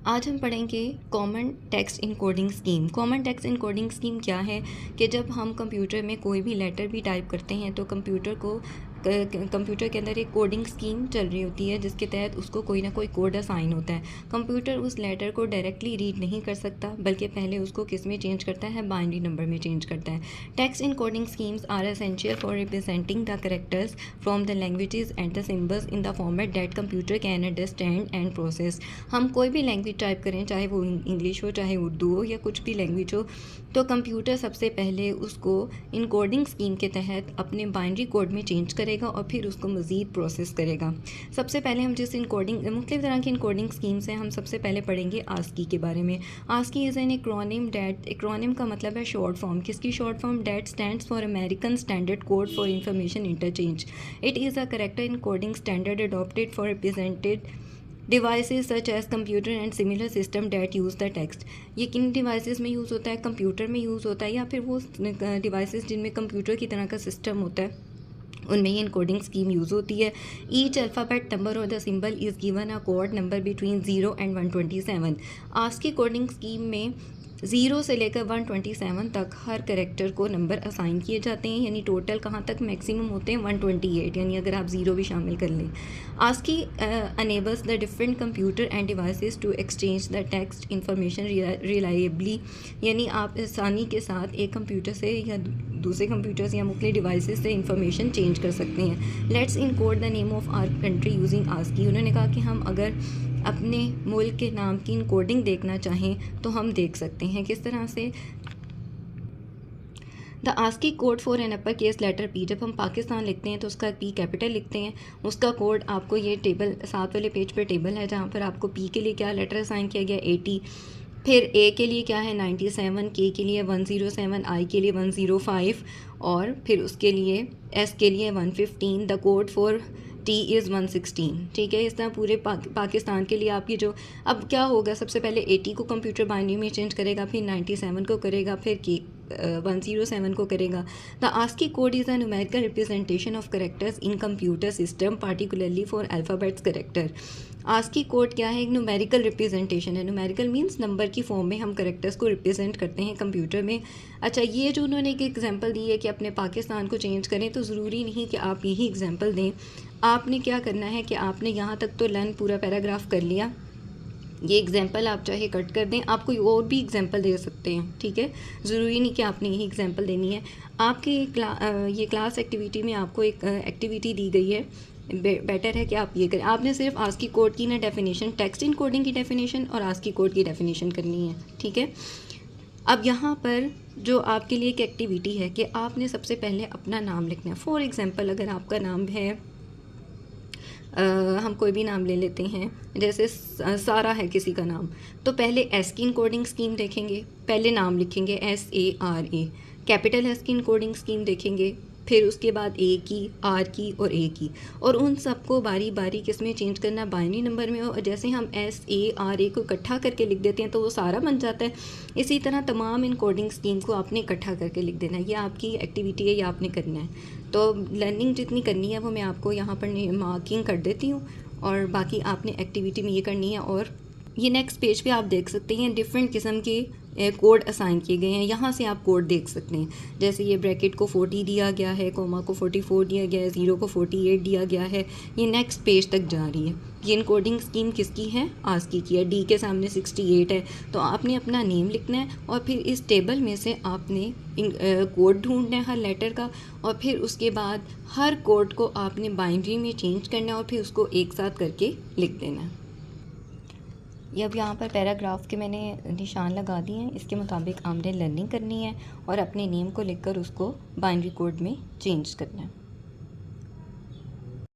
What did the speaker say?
आज हम पढ़ेंगे common text encoding scheme. Common text encoding scheme क्या है कि जब हम कंप्यूटर में कोई भी लेटर भी टाइप करते हैं तो कंप्यूटर के अंदर एक कोडिंग स्कीम चल रही होती है जिसके तहत उसको कोई ना कोई कोड असाइन होता है। कंप्यूटर उस लेटर को डायरेक्टली रीड नहीं कर सकता बल्कि पहले उसको किस में चेंज करता है, बाइनरी नंबर में चेंज करता है। Text encoding schemes are essential for representing the characters from the languages and the symbols in the format that computer can understand and process. हम कोई भी लैंग्वेज टाइप करें, चाहे वो इंग्लिश हो, चाहे उर्दू हो या कुछ भी लैंग्वेज हो, तो कंप्यूटर सबसे पहले उसको इनकोडिंग स्कीम के तहत अपने बाइनरी कोड में चेंज करेगा और फिर उसको मज़ीद प्रोसेस करेगा। सबसे पहले हम जिस मुख्तलिफ तरह की इनकोडिंग स्कीम्स हैं, हम सबसे पहले पढ़ेंगे आस्की के बारे में। ASCII is an acronym. That acronym का मतलब है शॉर्ट फॉर्म। किसकी short form? That stands for American standard code for information interchange. It is a character encoding standard adopted for represented devices such as computer and similar system that use the text. ये किन devices में use होता है? Computer में use होता है या फिर वो डिवाइसेस जिनमें कंप्यूटर की तरह का सिस्टम होता है उनमें ही इनकोडिंग स्कीम यूज़ होती है। ईच अल्फ़ाबेट नंबर और the symbol is given a code number between 0 and 127। ASCII coding scheme में 0 से लेकर 127 तक हर करेक्टर को नंबर असाइन किए जाते हैं, यानी टोटल कहाँ तक मैक्सिमम होते हैं 128, यानी अगर आप 0 भी शामिल कर लें। ASCII enables the different computer and devices to exchange the text information reliably, यानी आप आसानी के साथ एक कंप्यूटर से या दूसरे कंप्यूटर्स या मुख्तलिफ डिवाइसेस से इंफॉर्मेशन चेंज कर सकते हैं। Let's encode the name of our country using ASCII. उन्होंने कहा कि हम अगर अपने मुल्क के नाम की इनकोडिंग देखना चाहें तो हम देख सकते हैं। किस तरह से? The ASCII code for an upper case letter P. जब हम पाकिस्तान लिखते हैं तो उसका पी कैपिटल लिखते हैं। उसका कोड आपको ये टेबल 7 वाले पेज पे टेबल है जहाँ पर आपको पी के लिए क्या लेटर असाइन किया गया 80, फिर ए के लिए क्या है 97, के के लिए 107, आई के लिए 105 और फिर उसके लिए एस के लिए 115। The code for T is 116। ठीक है, इस तरह पूरे पाकिस्तान के लिए आपकी जो अब क्या होगा, सबसे पहले 80 को कंप्यूटर बाइनरी में चेंज करेगा, फिर 97 को करेगा, फिर के 107 को करेगा। The ASCII code is a numerical representation of characters in computer system particularly for alphabets character. ASCII code क्या है? एक न्यूमेरिकल रिप्रेजेंटेशन है। न्यूमेरिकल मींस नंबर की फॉर्म में हम करेक्टर्स को रिप्रेजेंट करते हैं कंप्यूटर में। अच्छा, ये जो उन्होंने एक एग्जांपल दी है कि अपने पाकिस्तान को चेंज करें, तो ज़रूरी नहीं कि आप यही एग्जांपल दें। आपने क्या करना है कि आपने यहाँ तक तो लर्न पूरा पैराग्राफ कर लिया, ये एग्जांपल आप चाहे कट कर दें, आप कोई और भी एग्जांपल दे सकते हैं। ठीक है, ज़रूरी नहीं कि आपने यही एग्जांपल देनी है। आपकी ये क्लास एक्टिविटी में आपको एक एक्टिविटी दी गई है, बेटर है कि आप ये करें। आपने सिर्फ आस्की कोड की ना डेफिनेशन, टेक्स्ट इनकोडिंग की डेफिनेशन और आस्की कोड की डेफिनेशन करनी है। ठीक है, अब यहाँ पर जो आपके लिए एक एक्टिविटी है कि आपने सबसे पहले अपना नाम लिखना है। फॉर एग्जांपल, अगर आपका नाम है हम कोई भी नाम ले लेते हैं, जैसे सारा है किसी का नाम, तो पहले एस की इनकोडिंग स्कीम देखेंगे, पहले नाम लिखेंगे SARA। कैपिटल एस की इनकोडिंग स्कीम देखेंगे, फिर उसके बाद A की, R की और A की, और उन सबको बारी बारी किस में चेंज करना, बाइनरी नंबर में। और जैसे हम SARA को इकट्ठा करके लिख देते हैं तो वो सारा बन जाता है। इसी तरह तमाम इनकोडिंग स्कीम को आपने इकट्ठा करके लिख देना है। ये आपकी एक्टिविटी है, ये आपने करना है। तो लर्निंग जितनी करनी है वो मैं आपको यहाँ पर मार्किंग कर देती हूँ और बाकी आपने एक्टिविटी में ये करनी है। और ये नेक्स्ट पेज पे आप देख सकते हैं डिफरेंट किस्म के कोड असाइन किए गए हैं। यहाँ से आप कोड देख सकते हैं, जैसे ये ब्रैकेट को 40 दिया गया है, कोमा को 44 दिया गया है, 0 को 48 दिया गया है। ये नेक्स्ट पेज तक जा रही है। ये इनकोडिंग स्कीम किसकी है? आस्की की है। डी के सामने 68 है, तो आपने अपना नेम लिखना है और फिर इस टेबल में से आपने कोड ढूंढना है हर लेटर का, और फिर उसके बाद हर कोड को आपने बाइनरी में चेंज करना है और फिर उसको एक साथ करके लिख देना है। ये अब यहाँ पर पैराग्राफ के मैंने निशान लगा दिए हैं, इसके मुताबिक आपने लर्निंग करनी है और अपने नेम को लिखकर उसको बाइनरी कोड में चेंज करना है।